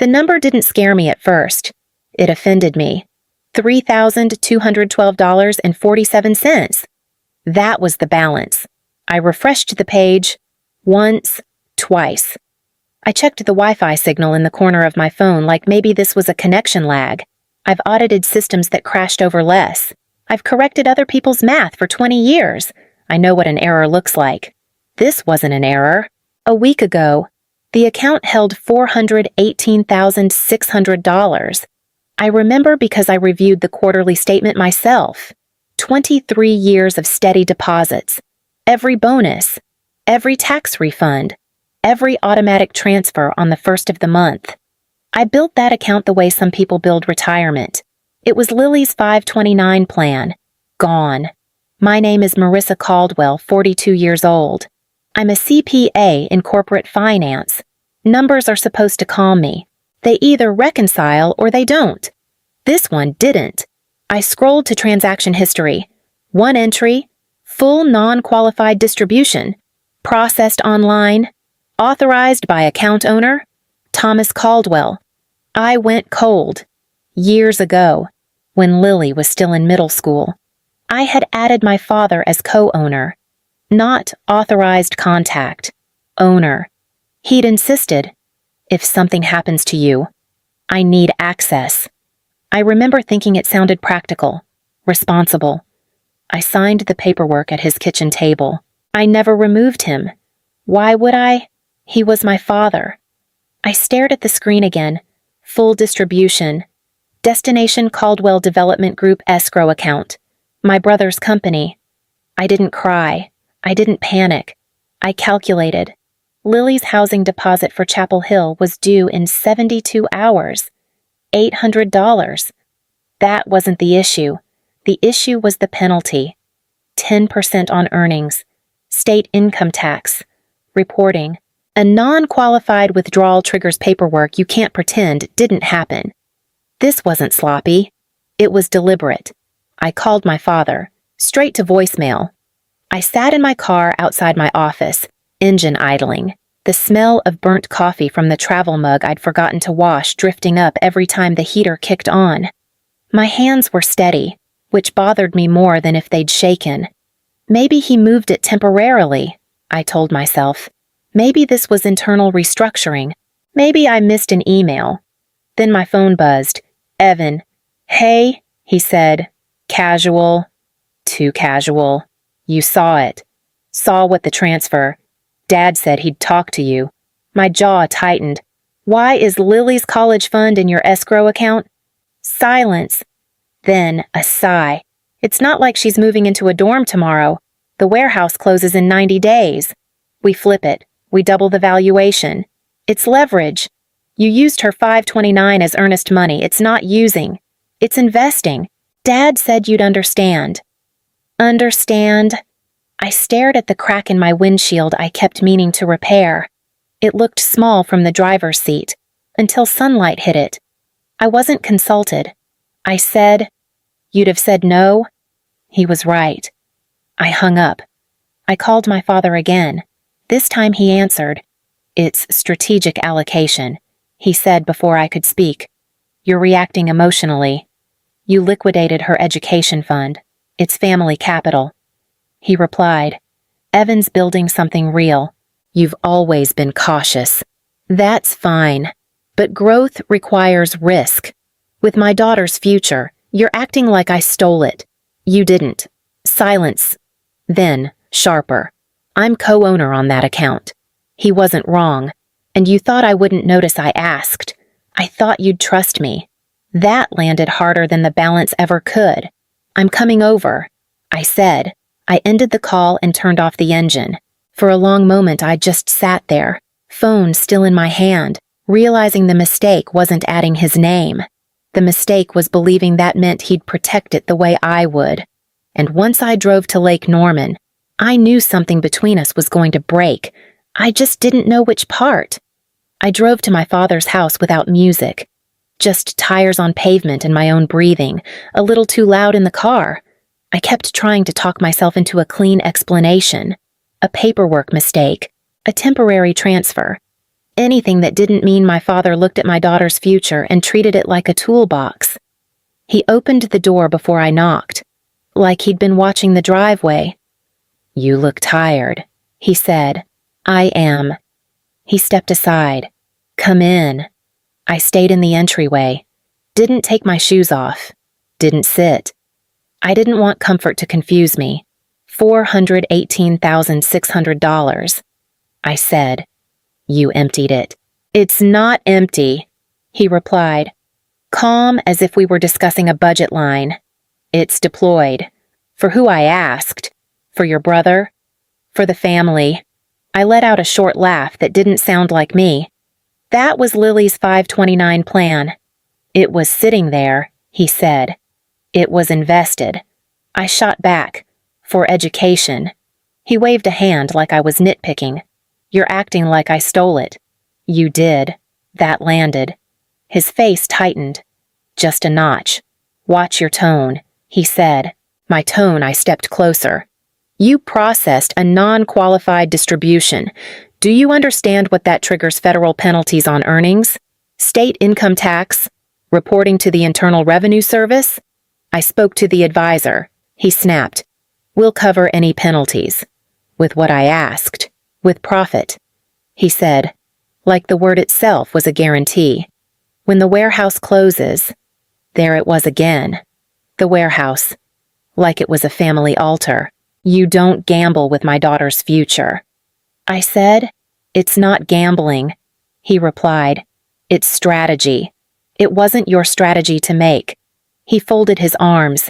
The number didn't scare me at first. It offended me. $3,212.47. That was the balance. I refreshed the page once, twice. I checked the Wi-Fi signal in the corner of my phone like maybe this was a connection lag. I've audited systems that crashed over less. I've corrected other people's math for 20 years. I know what an error looks like. This wasn't an error. A week ago, the account held $418,600. I remember because I reviewed the quarterly statement myself. 23 years of steady deposits. Every bonus. Every tax refund. Every automatic transfer on the first of the month. I built that account the way some people build retirement. It was Lily's 529 plan. Gone. My name is Marissa Caldwell, 42 years old. I'm a CPA in corporate finance. Numbers are supposed to calm me. They either reconcile or they don't. This one didn't. I scrolled to transaction history. One entry, full non-qualified distribution, processed online, authorized by account owner, Thomas Caldwell. I went cold. Years ago, when Lily was still in middle school, I had added my father as co-owner, not authorized contact, owner. He'd insisted, if something happens to you, I need access. I remember thinking it sounded practical, responsible. I signed the paperwork at his kitchen table. I never removed him. Why would I? He was my father. I stared at the screen again. Full distribution. Destination Caldwell Development Group escrow account. My brother's company. I didn't cry. I didn't panic. I calculated. Lily's housing deposit for Chapel Hill was due in 72 hours. $800. That wasn't the issue. The issue was the penalty. 10% on earnings. State income tax. Reporting. A non-qualified withdrawal triggers paperwork you can't pretend didn't happen. This wasn't sloppy. It was deliberate. I called my father, straight to voicemail. I sat in my car outside my office, engine idling, the smell of burnt coffee from the travel mug I'd forgotten to wash drifting up every time the heater kicked on. My hands were steady, which bothered me more than if they'd shaken. Maybe he moved it temporarily, I told myself. Maybe this was internal restructuring. Maybe I missed an email. Then my phone buzzed. Evan. Hey, he said. Casual. Too casual. You saw it. Saw what the transfer. Dad said he'd talk to you. My jaw tightened. Why is Lily's college fund in your escrow account? Silence. Then a sigh. It's not like she's moving into a dorm tomorrow. The warehouse closes in 90 days. We flip it. We double the valuation. It's leverage. You used her 529 as earnest money. It's not using. It's investing. Dad said you'd understand. Understand? I stared at the crack in my windshield I kept meaning to repair. It looked small from the driver's seat, until sunlight hit it. I wasn't consulted. I said, "You'd have said no?" He was right. I hung up. I called my father again. This time he answered. "It's strategic allocation," he said before I could speak. "You're reacting emotionally. You liquidated her education fund. It's family capital." He replied, "Evan's building something real. You've always been cautious. That's fine. But growth requires risk. With my daughter's future, you're acting like I stole it. You didn't." Silence. Then, sharper. "I'm co-owner on that account. He wasn't wrong. And you thought I wouldn't notice I asked. I thought you'd trust me." That landed harder than the balance ever could. "I'm coming over," I said. I ended the call and turned off the engine. For a long moment I just sat there, phone still in my hand, realizing the mistake wasn't adding his name. The mistake was believing that meant he'd protect it the way I would. And once I drove to Lake Norman, I knew something between us was going to break. I just didn't know which part. I drove to my father's house without music. Just tires on pavement and my own breathing, a little too loud in the car. I kept trying to talk myself into a clean explanation. A paperwork mistake. A temporary transfer. Anything that didn't mean my father looked at my daughter's future and treated it like a toolbox. He opened the door before I knocked, like he'd been watching the driveway. "You look tired," he said. "I am." He stepped aside. "Come in." I stayed in the entryway. Didn't take my shoes off. Didn't sit. I didn't want comfort to confuse me. $418,600. I said. "You emptied it." "It's not empty," he replied, calm as if we were discussing a budget line. "It's deployed. For who I asked. For your brother. For the family." I let out a short laugh that didn't sound like me. "That was Lily's 529 plan. It was sitting there," he said. "It was invested." I shot back. "For education." He waved a hand like I was nitpicking. "You're acting like I stole it." "You did." That landed. His face tightened. "Just a notch. Watch your tone," he said. My tone, I stepped closer. "You processed a non-qualified distribution. Do you understand what that triggers federal penalties on earnings? State income tax? Reporting to the Internal Revenue Service?" I spoke to the advisor. He snapped. "We'll cover any penalties." "With what I asked. With profit," he said, like the word itself was a guarantee. "When the warehouse closes," there it was again. The warehouse. Like it was a family altar. "You don't gamble with my daughter's future." I said. "It's not gambling," he replied. "It's strategy. It wasn't your strategy to make." He folded his arms.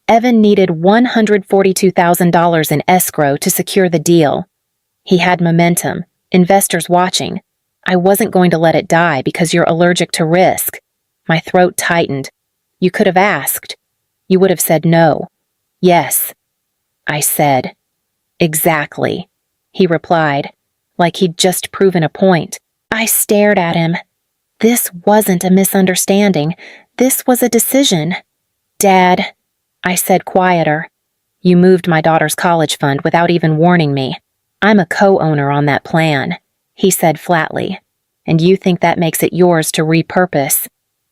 Evan needed $142,000 in escrow to secure the deal. He had momentum, investors watching. I wasn't going to let it die because you're allergic to risk. My throat tightened. "You could have asked. You would have said no." "Yes," I said. "Exactly," he replied, like he'd just proven a point. I stared at him. This wasn't a misunderstanding. This was a decision. "Dad," I said quieter, "you moved my daughter's college fund without even warning me. I'm a co-owner on that plan," he said flatly. "And you think that makes it yours to repurpose."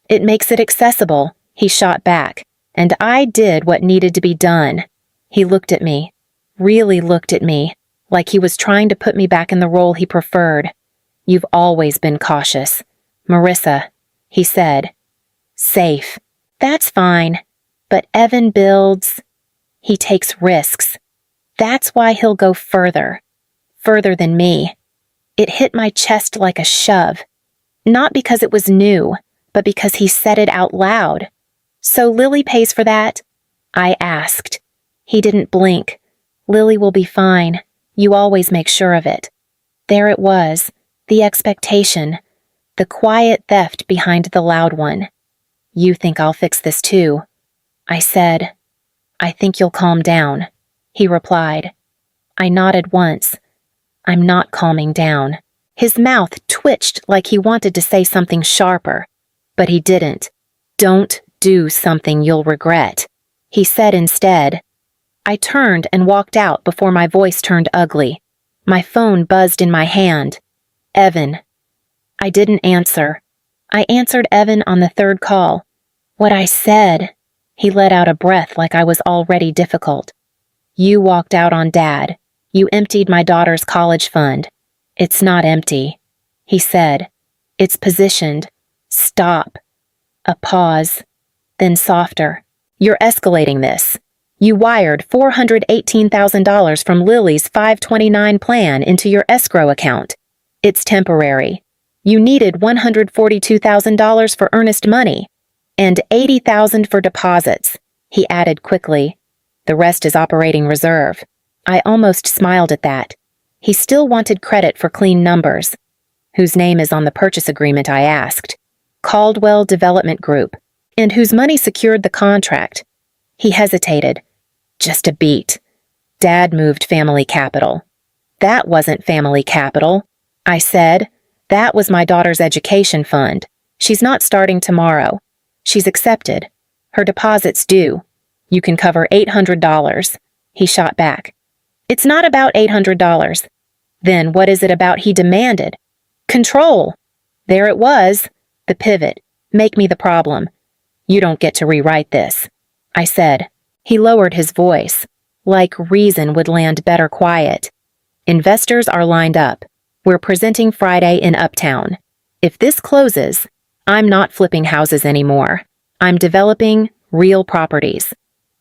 "It makes it accessible," he shot back. "And I did what needed to be done." He looked at me, really looked at me, like he was trying to put me back in the role he preferred. "You've always been cautious, Marissa," he said. "Safe. That's fine. But Evan builds. He takes risks. That's why he'll go further. Further than me." It hit my chest like a shove. Not because it was new, but because he said it out loud. "So Lily pays for that?" I asked. He didn't blink. "Lily will be fine. You always make sure of it." There it was, the expectation, the quiet theft behind the loud one. "You think I'll fix this too?" I said. "I think you'll calm down," he replied. I nodded once. "I'm not calming down." His mouth twitched like he wanted to say something sharper, but he didn't. "Don't do something you'll regret," he said instead. I turned and walked out before my voice turned ugly. My phone buzzed in my hand. "Evan." I didn't answer. I answered Evan on the third call. "What I said." He let out a breath like I was already difficult. "You walked out on Dad. You emptied my daughter's college fund." "It's not empty," he said. "It's positioned. Stop." A pause. Then softer. "You're escalating this. You wired $418,000 from Lily's 529 plan into your escrow account. It's temporary. You needed $142,000 for earnest money. And $80,000 for deposits," he added quickly. "The rest is operating reserve." I almost smiled at that. He still wanted credit for clean numbers. "Whose name is on the purchase agreement?" I asked. "Caldwell Development Group." "And whose money secured the contract?" He hesitated. "Just a beat. Dad moved family capital." "That wasn't family capital," I said. "That was my daughter's education fund. She's not starting tomorrow. She's accepted. Her deposit's due. You can cover $800. He shot back. "It's not about $800. "Then what is it about he demanded?" Control. There it was. The pivot. Make me the problem. You don't get to rewrite this, I said. He lowered his voice, like reason would land better quiet. Investors are lined up. We're presenting Friday in Uptown. If this closes, I'm not flipping houses anymore. I'm developing real properties.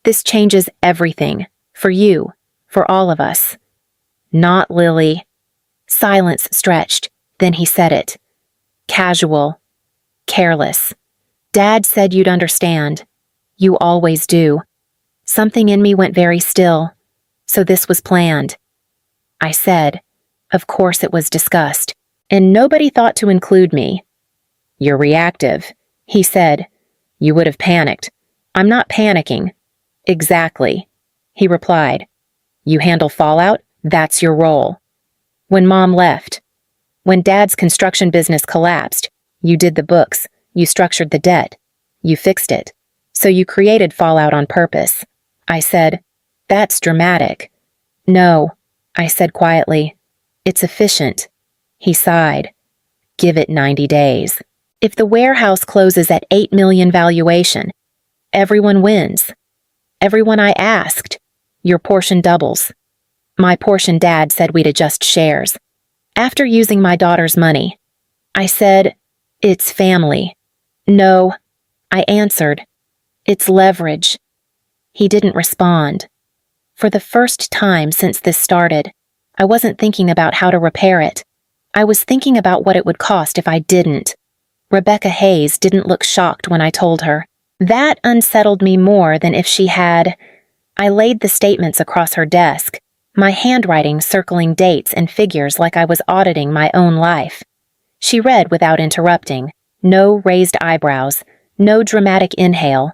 This changes everything. For you. For all of us. Not Lily. Silence stretched. Then he said it. Casual. Careless. Dad said you'd understand. You always do. Something in me went very still. So this was planned. I said, of course it was discussed, and nobody thought to include me. You're reactive, he said. You would have panicked. I'm not panicking. Exactly, he replied. You handle fallout, that's your role. When Mom left, when Dad's construction business collapsed, you did the books, you structured the debt, you fixed it. So you created fallout on purpose. I said, that's dramatic. No, I said quietly. It's efficient. He sighed. Give it 90 days. If the warehouse closes at $8 million valuation, everyone wins. Everyone I asked. Your portion doubles. My portion, Dad said we'd adjust shares. After using my daughter's money, I said, it's family. No, I answered, it's leverage. He didn't respond. For the first time since this started, I wasn't thinking about how to repair it. I was thinking about what it would cost if I didn't. Rebecca Hayes didn't look shocked when I told her. That unsettled me more than if she had. I laid the statements across her desk, my handwriting circling dates and figures like I was auditing my own life. She read without interrupting. No raised eyebrows, no dramatic inhale.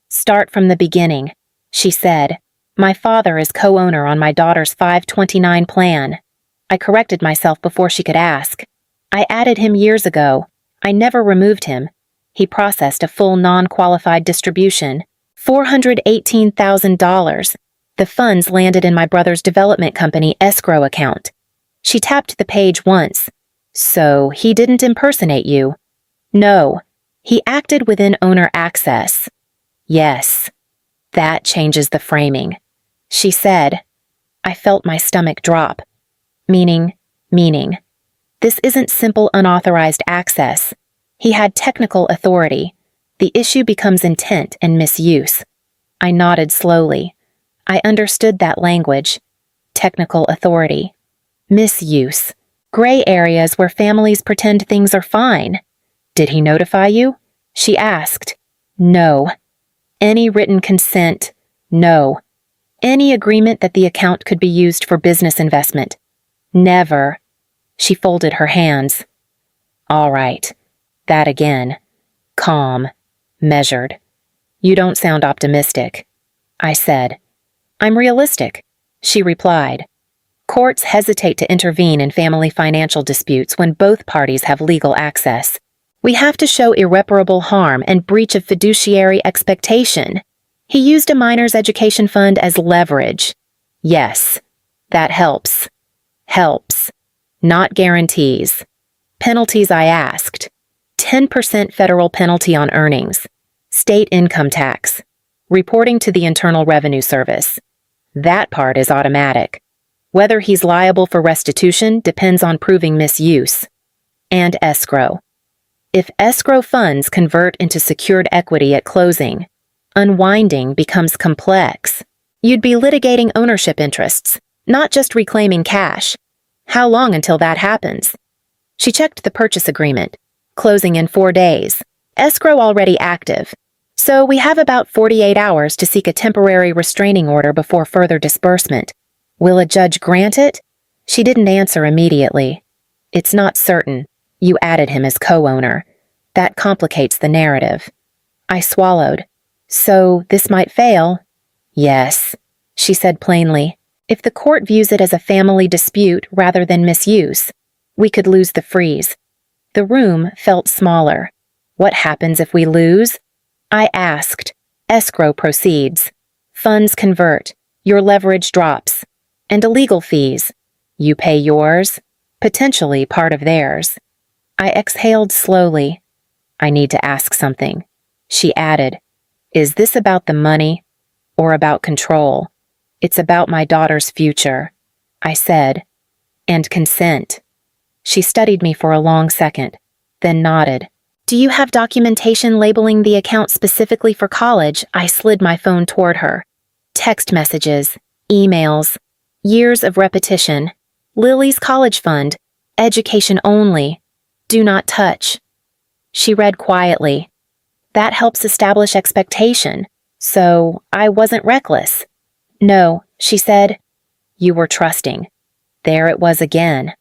Start from the beginning, she said. My father is co-owner on my daughter's 529 plan. I corrected myself before she could ask. I added him years ago. I never removed him. He processed a full non-qualified distribution. $418,000. The funds landed in my brother's development company escrow account. She tapped the page once. So he didn't impersonate you? No. He acted within owner access. Yes. That changes the framing. She said. I felt my stomach drop. Meaning. This isn't simple unauthorized access. He had technical authority. The issue becomes intent and misuse. I nodded slowly. I understood that language. Technical authority. Misuse. Gray areas where families pretend things are fine. Did he notify you? She asked. No. Any written consent? No. Any agreement that the account could be used for business investment? Never. She folded her hands. All right. That again. Calm. Measured. You don't sound optimistic. I said. I'm realistic, she replied. Courts hesitate to intervene in family financial disputes when both parties have legal access. We have to show irreparable harm and breach of fiduciary expectation. He used a minor's education fund as leverage. Yes, that helps. Helps. Not guarantees. Penalties I asked. 10% federal penalty on earnings. State income tax. Reporting to the Internal Revenue Service. That part is automatic. Whether he's liable for restitution depends on proving misuse. And escrow. If escrow funds convert into secured equity at closing, unwinding becomes complex. You'd be litigating ownership interests, not just reclaiming cash. How long until that happens? She checked the purchase agreement. Closing in 4 days. Escrow already active. So we have about 48 hours to seek a temporary restraining order before further disbursement. Will a judge grant it? She didn't answer immediately. It's not certain. You added him as co-owner. That complicates the narrative. I swallowed. So this might fail? Yes, she said plainly. If the court views it as a family dispute rather than misuse, we could lose the freeze. The room felt smaller. What happens if we lose? I asked. Escrow proceeds. Funds convert. Your leverage drops. And illegal fees. You pay yours, potentially part of theirs. I exhaled slowly. I need to ask something. She added, is this about the money or about control? It's about my daughter's future, I said, and consent. She studied me for a long second, then nodded. Do you have documentation labeling the account specifically for college? I slid my phone toward her. Text messages, emails, years of repetition. Lily's college fund, education only. Do not touch. She read quietly. That helps establish expectation, so I wasn't reckless. No, she said. You were trusting. There it was again.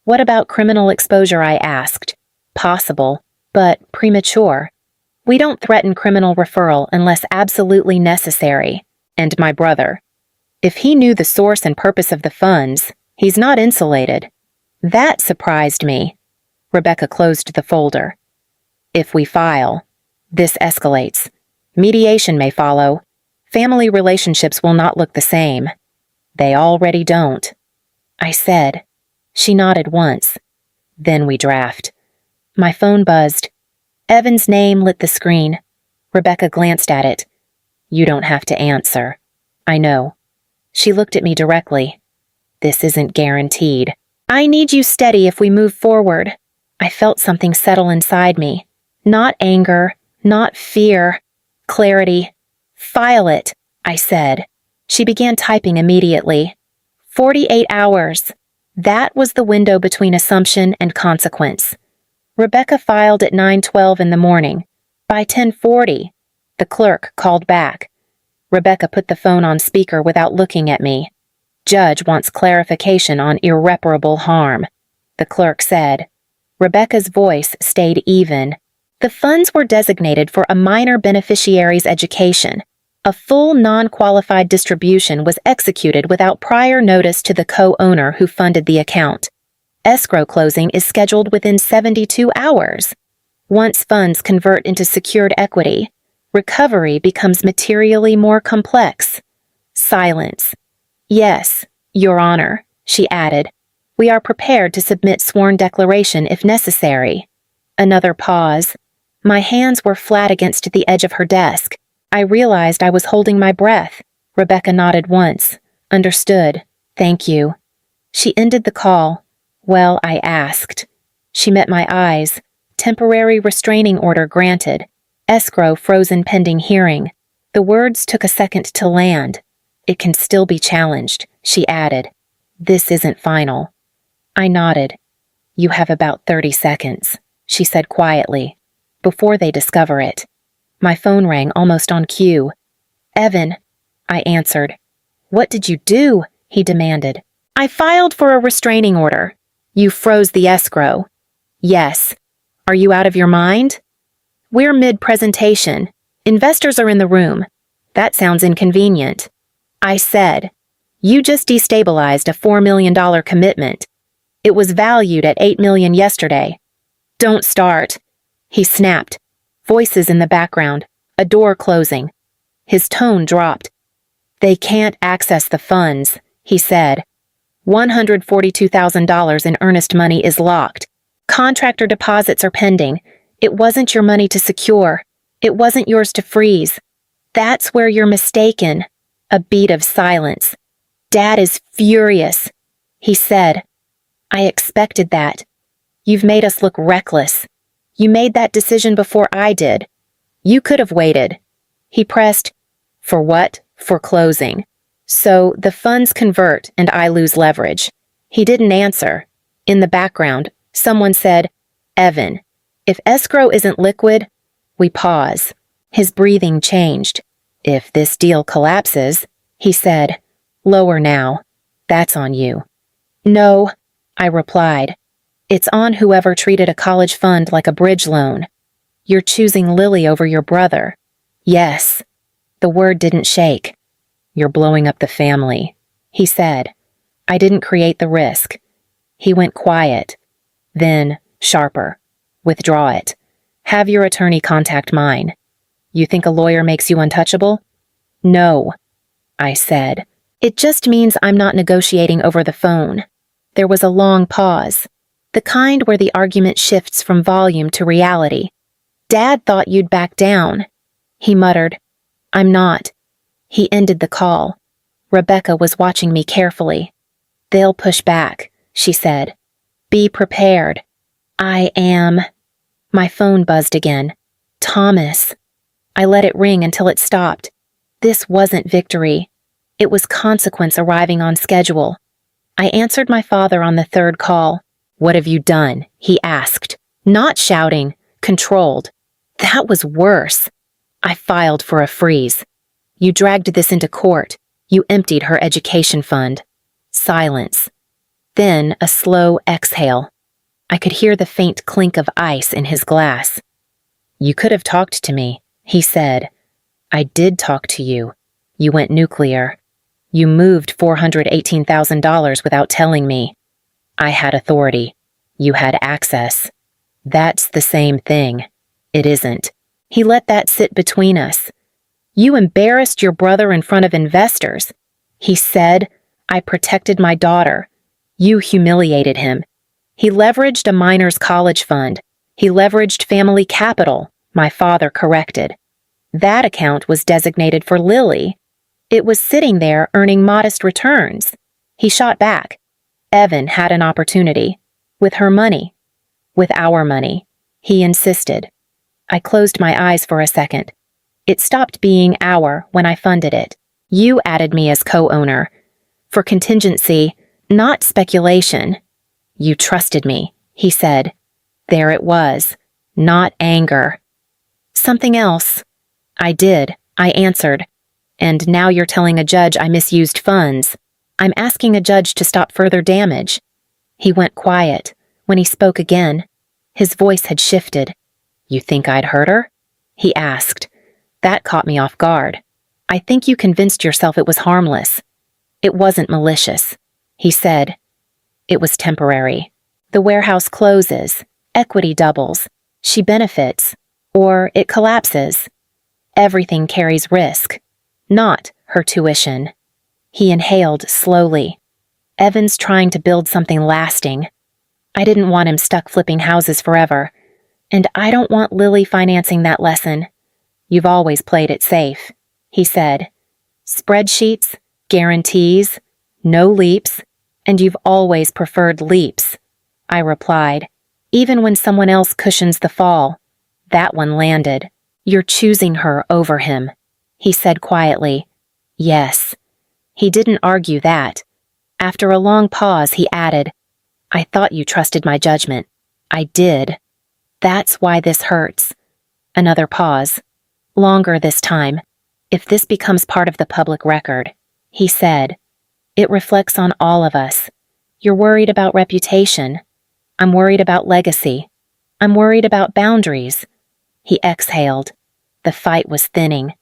What about criminal exposure? I asked. Possible, but premature. We don't threaten criminal referral unless absolutely necessary. And my brother. If he knew the source and purpose of the funds, he's not insulated. That surprised me. Rebecca closed the folder. If we file, this escalates. Mediation may follow. Family relationships will not look the same. They already don't. I said. She nodded once. Then we draft. My phone buzzed. Evan's name lit the screen. Rebecca glanced at it. You don't have to answer. I know. She looked at me directly. This isn't guaranteed. I need you steady if we move forward. I felt something settle inside me. Not anger, not fear. Clarity. File it, I said. She began typing immediately. 48 hours. That was the window between assumption and consequence. Rebecca filed at 9:12 in the morning. By 10:40, the clerk called back. Rebecca put the phone on speaker without looking at me. Judge wants clarification on irreparable harm, the clerk said. Rebecca's voice stayed even. The funds were designated for a minor beneficiary's education. A full non-qualified distribution was executed without prior notice to the co-owner who funded the account. Escrow closing is scheduled within 72 hours. Once funds convert into secured equity, recovery becomes materially more complex. Silence. Yes, Your Honor, she added. We are prepared to submit sworn declaration if necessary. Another pause. My hands were flat against the edge of her desk. I realized I was holding my breath. Rebecca nodded once. Understood. Thank you. She ended the call. Well, I asked. She met my eyes. Temporary restraining order granted. Escrow frozen pending hearing. The words took a second to land. It can still be challenged, she added. This isn't final. I nodded. You have about 30 seconds, she said quietly, before they discover it. My phone rang almost on cue. Evan, I answered. What did you do? He demanded. I filed for a restraining order. You froze the escrow. Yes. Are you out of your mind? We're mid-presentation. Investors are in the room. That sounds inconvenient. I said, you just destabilized a $4 million commitment. It was valued at $8 million yesterday. Don't start. He snapped. Voices in the background. A door closing. His tone dropped. They can't access the funds, he said. $142,000 in earnest money is locked. Contractor deposits are pending. It wasn't your money to secure. It wasn't yours to freeze. That's where you're mistaken. A beat of silence. Dad is furious, he said. I expected that. You've made us look reckless. You made that decision before I did. You could have waited. He pressed. For what? For closing. So the funds convert and I lose leverage. He didn't answer. In the background, someone said, Evan, if escrow isn't liquid, we pause. His breathing changed. If this deal collapses, he said, lower now. That's on you. No, I replied. It's on whoever treated a college fund like a bridge loan. You're choosing Lily over your brother. Yes. The word didn't shake. You're blowing up the family, he said. I didn't create the risk. He went quiet. Then, sharper. Withdraw it. Have your attorney contact mine. You think a lawyer makes you untouchable? No, I said. It just means I'm not negotiating over the phone. There was a long pause. The kind where the argument shifts from volume to reality. Dad thought you'd back down. He muttered, I'm not. He ended the call. Rebecca was watching me carefully. They'll push back, she said. Be prepared. I am. My phone buzzed again. Thomas. I let it ring until it stopped. This wasn't victory. It was consequence arriving on schedule. I answered my father on the third call. What have you done? He asked. Not shouting, controlled. That was worse. I filed for a freeze. You dragged this into court. You emptied her education fund. Silence. Then a slow exhale. I could hear the faint clink of ice in his glass. You could have talked to me, he said. I did talk to you. You went nuclear. You moved $418,000 without telling me. I had authority. You had access. That's the same thing. It isn't. He let that sit between us. You embarrassed your brother in front of investors. He said, I protected my daughter. You humiliated him. He leveraged a minor's college fund. He leveraged family capital, my father corrected. That account was designated for Lily. It was sitting there earning modest returns. He shot back. Evan had an opportunity. With her money. With our money. He insisted. I closed my eyes for a second. It stopped being our when I funded it. You added me as co-owner. For contingency, not speculation. You trusted me, he said. There it was. Not anger. Something else. I did. I answered. And now you're telling a judge I misused funds. I'm asking a judge to stop further damage. He went quiet. When he spoke again, his voice had shifted. You think I'd hurt her? He asked. That caught me off guard. I think you convinced yourself it was harmless. It wasn't malicious, he said. It was temporary. The warehouse closes. Equity doubles. She benefits. Or it collapses. Everything carries risk. Not her tuition. He inhaled slowly. Evan's trying to build something lasting. I didn't want him stuck flipping houses forever. And I don't want Lily financing that lesson. You've always played it safe, he said. Spreadsheets, guarantees, no leaps, and you've always preferred leaps, I replied. Even when someone else cushions the fall. That one landed. You're choosing her over him, he said quietly. Yes. He didn't argue that. After a long pause, he added, I thought you trusted my judgment. I did. That's why this hurts. Another pause. Longer this time. If this becomes part of the public record, he said, it reflects on all of us. You're worried about reputation. I'm worried about legacy. I'm worried about boundaries. He exhaled. The fight was thinning.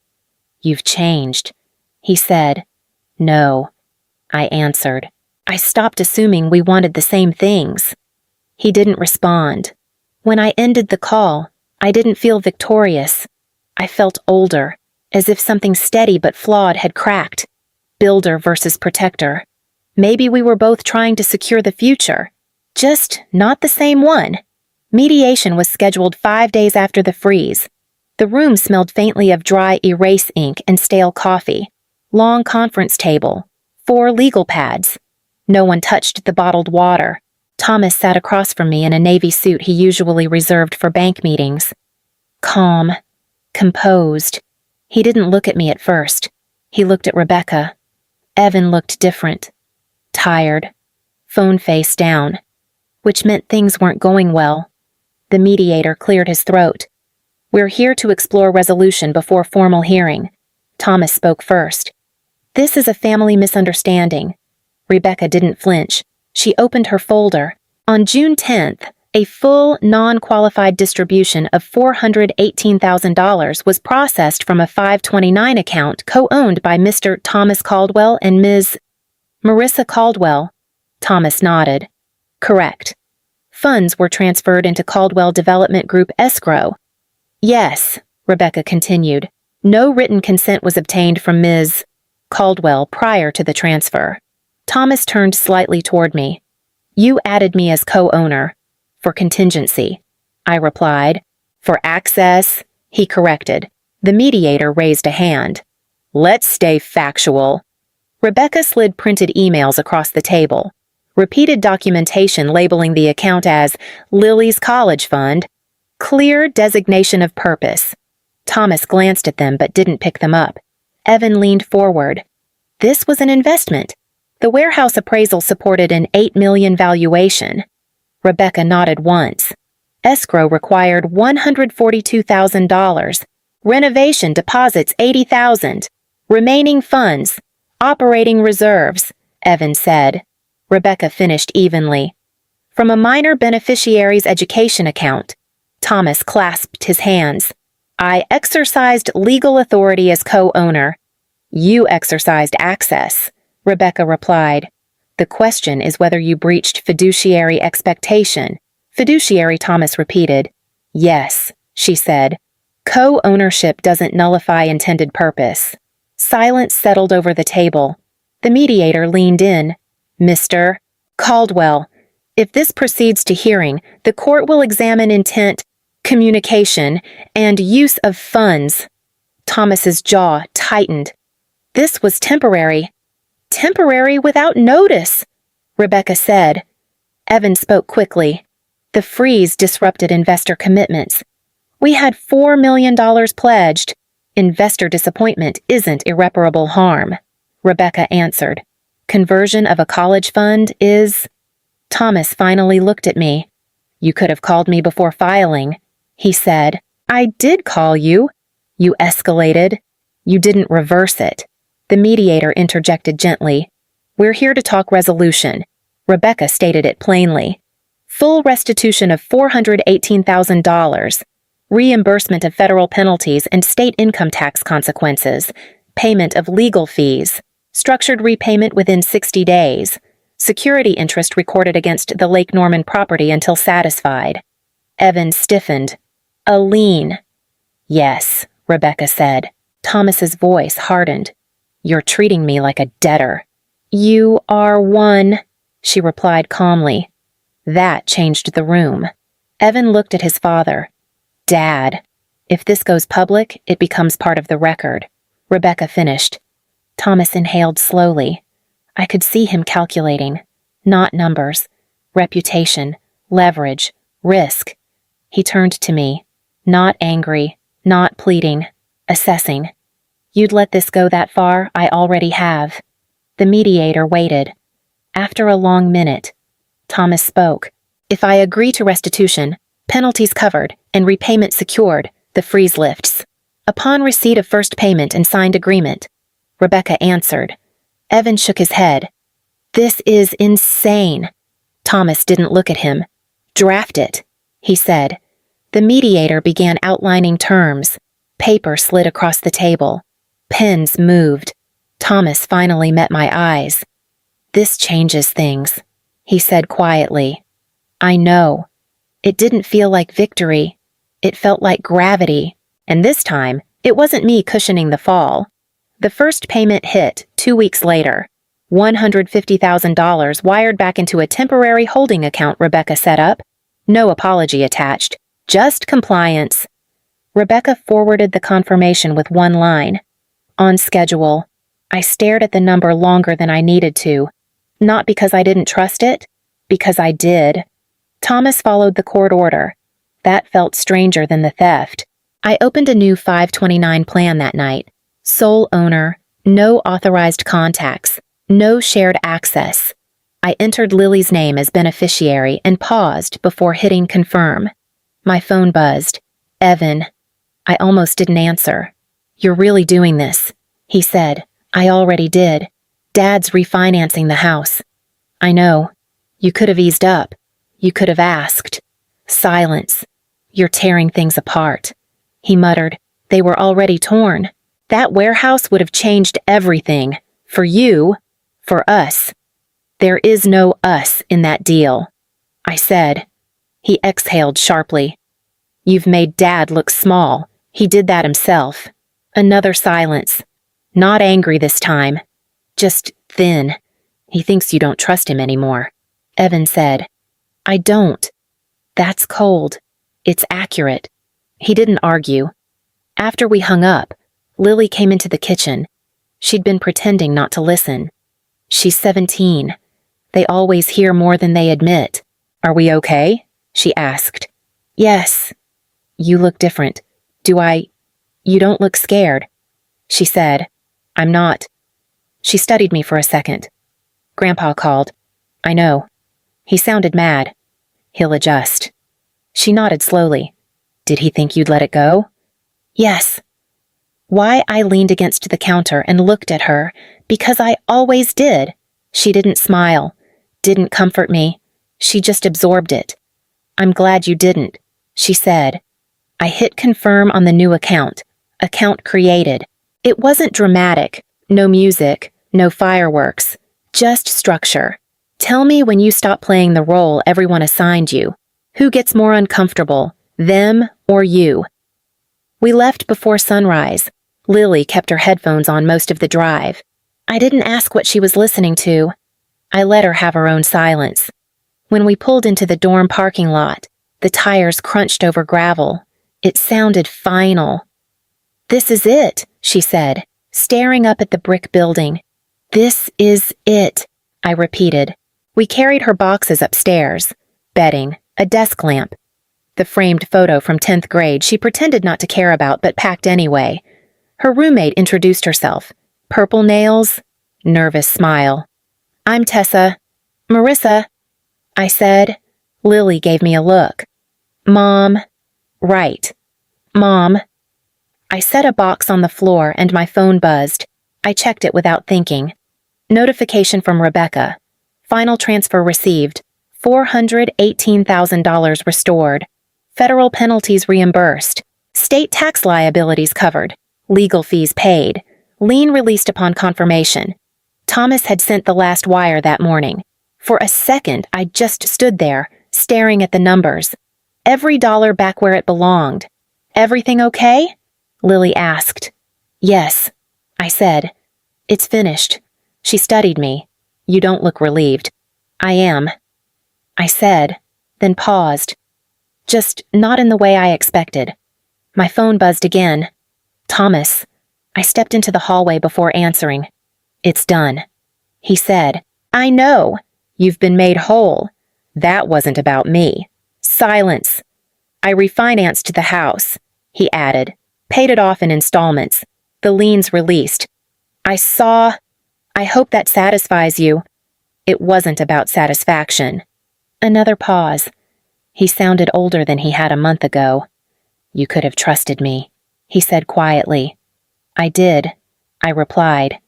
You've changed, he said. No, I answered. I stopped assuming we wanted the same things. He didn't respond. When I ended the call, I didn't feel victorious. I felt older, as if something steady but flawed had cracked. Builder versus protector. Maybe we were both trying to secure the future. Just not the same one. Mediation was scheduled 5 days after the freeze. The room smelled faintly of dry erase ink and stale coffee. Long conference table. 4 legal pads. No one touched the bottled water. Thomas sat across from me in a navy suit he usually reserved for bank meetings. Calm. Composed. He didn't look at me at first. He looked at Rebecca. Evan looked different. Tired. Phone face down. Which meant things weren't going well. The mediator cleared his throat. We're here to explore resolution before formal hearing. Thomas spoke first. This is a family misunderstanding. Rebecca didn't flinch. She opened her folder. On June 10th, a full, non-qualified distribution of $418,000 was processed from a 529 account co-owned by Mr. Thomas Caldwell and Ms. Marissa Caldwell. Thomas nodded. Correct. Funds were transferred into Caldwell Development Group escrow. Yes, Rebecca continued. No written consent was obtained from Ms. Caldwell prior to the transfer. Thomas turned slightly toward me. You added me as co-owner. for contingency. I replied. For access, he corrected. The mediator raised a hand. Let's stay factual. Rebecca slid printed emails across the table. Repeated documentation labeling the account as Lily's College Fund. Clear designation of purpose. Thomas glanced at them but didn't pick them up. Evan leaned forward. This was an investment. The warehouse appraisal supported an $8 million valuation. Rebecca nodded once. Escrow required $142,000. Renovation deposits $80,000. Remaining funds. Operating reserves, Evan said. Rebecca finished evenly. From a minor beneficiary's education account. Thomas clasped his hands. I exercised legal authority as co-owner. You exercised access, Rebecca replied. The question is whether you breached fiduciary expectation. Fiduciary, Thomas repeated. Yes, she said. Co-ownership doesn't nullify intended purpose. Silence settled over the table. The mediator leaned in. Mr. Caldwell, if this proceeds to hearing, the court will examine intent, communication, and use of funds. Thomas's jaw tightened. This was temporary. Temporary without notice, Rebecca said. Evan spoke quickly. The freeze disrupted investor commitments. We had $4 million pledged. Investor disappointment isn't irreparable harm, Rebecca answered. Conversion of a college fund is... Thomas finally looked at me. You could have called me before filing, he said. I did call you. You escalated. You didn't reverse it. The mediator interjected gently. We're here to talk resolution. Rebecca stated it plainly. Full restitution of $418,000. Reimbursement of federal penalties and state income tax consequences. Payment of legal fees. Structured repayment within 60 days. Security interest recorded against the Lake Norman property until satisfied. Evan stiffened. A lien. Yes, Rebecca said. Thomas's voice hardened. You're treating me like a debtor. You are one, she replied calmly. That changed the room. Evan looked at his father. Dad, if this goes public, it becomes part of the record. Rebecca finished. Thomas inhaled slowly. I could see him calculating. Not numbers. Reputation. Leverage. Risk. He turned to me. Not angry. Not pleading. Assessing. You'd let this go that far? I already have. The mediator waited. After a long minute, Thomas spoke. If I agree to restitution, penalties covered, and repayment secured, the freeze lifts. Upon receipt of first payment and signed agreement, Rebecca answered. Evan shook his head. This is insane. Thomas didn't look at him. Draft it, he said. The mediator began outlining terms. Paper slid across the table. Pens moved. Thomas finally met my eyes. This changes things, he said quietly. I know. It didn't feel like victory. It felt like gravity. And this time, it wasn't me cushioning the fall. The first payment hit 2 weeks later. $150,000 wired back into a temporary holding account Rebecca set up. No apology attached. Just compliance. Rebecca forwarded the confirmation with one line. On schedule. I stared at the number longer than I needed to. Not because I didn't trust it, because I did. Thomas followed the court order. That felt stranger than the theft. I opened a new 529 plan that night. Sole owner, no authorized contacts, no shared access. I entered Lily's name as beneficiary and paused before hitting confirm. My phone buzzed. Evan. I almost didn't answer. You're really doing this, he said. I already did. Dad's refinancing the house. I know. You could have eased up. You could have asked. Silence. You're tearing things apart. He muttered. They were already torn. That warehouse would have changed everything. For you. For us. There is no us in that deal. I said. He exhaled sharply. You've made Dad look small. He did that himself. Another silence. Not angry this time. Just thin. He thinks you don't trust him anymore. Evan said. I don't. That's cold. It's accurate. He didn't argue. After we hung up, Lily came into the kitchen. She'd been pretending not to listen. She's 17. They always hear more than they admit. Are we okay? She asked. Yes. You look different. You don't look scared. She said. I'm not. She studied me for a second. Grandpa called. I know. He sounded mad. He'll adjust. She nodded slowly. Did he think you'd let it go? Yes. Why I leaned against the counter and looked at her, because I always did. She didn't smile, didn't comfort me. She just absorbed it. I'm glad you didn't, she said. I hit confirm on the new account created. It wasn't dramatic, no music, no fireworks, just structure. Tell me when you stop playing the role everyone assigned you. Who gets more uncomfortable, them or you? We left before sunrise. Lily kept her headphones on most of the drive. I didn't ask what she was listening to. I let her have her own silence. When we pulled into the dorm parking lot, the tires crunched over gravel. It sounded final. This is it, she said, staring up at the brick building. This is it, I repeated. We carried her boxes upstairs. Bedding, a desk lamp. The framed photo from 10th grade she pretended not to care about but packed anyway. Her roommate introduced herself. Purple nails, nervous smile. I'm Tessa. Marissa, I said. Lily gave me a look. Mom. Right. Mom. I set a box on the floor and my phone buzzed. I checked it without thinking. Notification from Rebecca. Final transfer received. $418,000 restored. Federal penalties reimbursed. State tax liabilities covered. Legal fees paid. Lien released upon confirmation. Thomas had sent the last wire that morning. For a second, I just stood there, staring at the numbers. Every dollar back where it belonged. Everything okay? Lily asked. Yes, I said. It's finished. She studied me. You don't look relieved. I am. I said, then paused. Just not in the way I expected. My phone buzzed again. Thomas. I stepped into the hallway before answering. It's done. He said, I know. You've been made whole. That wasn't about me. Silence. I refinanced the house, he added. Paid it off in installments. The liens released. I hope that satisfies you. It wasn't about satisfaction. Another pause. He sounded older than he had a month ago. You could have trusted me, he said quietly. I did, I replied.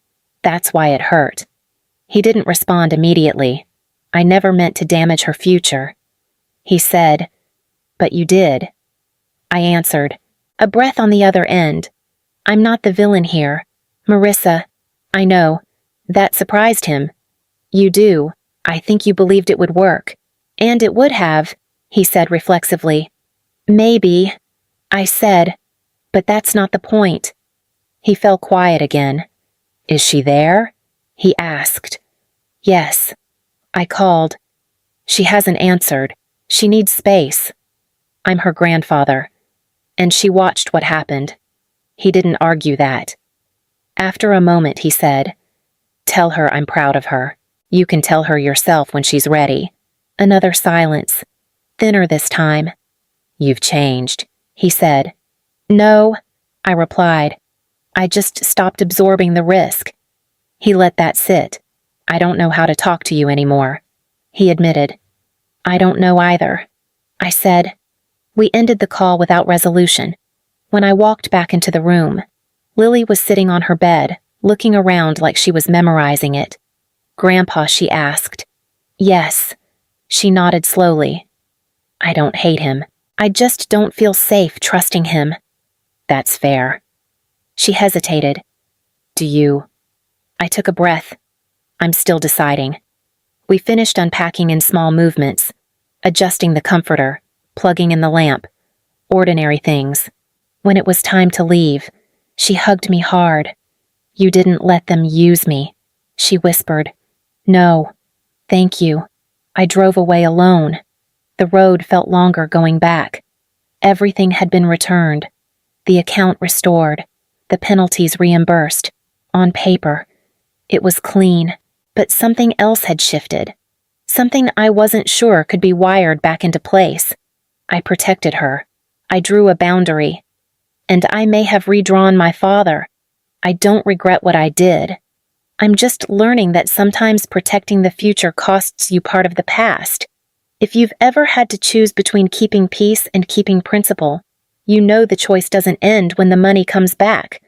That's why it hurt. He didn't respond immediately. I never meant to damage her future. He said, but you did. I answered, a breath on the other end. I'm not the villain here. Marissa, I know. That surprised him. You do. I think you believed it would work. And it would have, he said reflexively. Maybe, I said, but that's not the point. He fell quiet again. Is she there? He asked. Yes. I called. She hasn't answered. She needs space. I'm her grandfather. And she watched what happened. He didn't argue that. After a moment, he said, tell her I'm proud of her. You can tell her yourself when she's ready. Another silence. Thinner this time. You've changed, he said. No, I replied. I just stopped absorbing the risk. He let that sit. I don't know how to talk to you anymore. He admitted. I don't know either. I said. We ended the call without resolution. When I walked back into the room, Lily was sitting on her bed, looking around like she was memorizing it. Grandpa, she asked. Yes. She nodded slowly. I don't hate him. I just don't feel safe trusting him. That's fair. She hesitated. Do you? I took a breath. I'm still deciding. We finished unpacking in small movements, adjusting the comforter, plugging in the lamp, ordinary things. When it was time to leave, she hugged me hard. You didn't let them use me, she whispered. No, thank you. I drove away alone. The road felt longer going back. Everything had been returned. The account restored. The penalties reimbursed. On paper, it was clean, but something else had shifted. Something I wasn't sure could be wired back into place. I protected her. I drew a boundary. And I may have redrawn my father. I don't regret what I did. I'm just learning that sometimes protecting the future costs you part of the past. If you've ever had to choose between keeping peace and keeping principle, you know the choice doesn't end when the money comes back.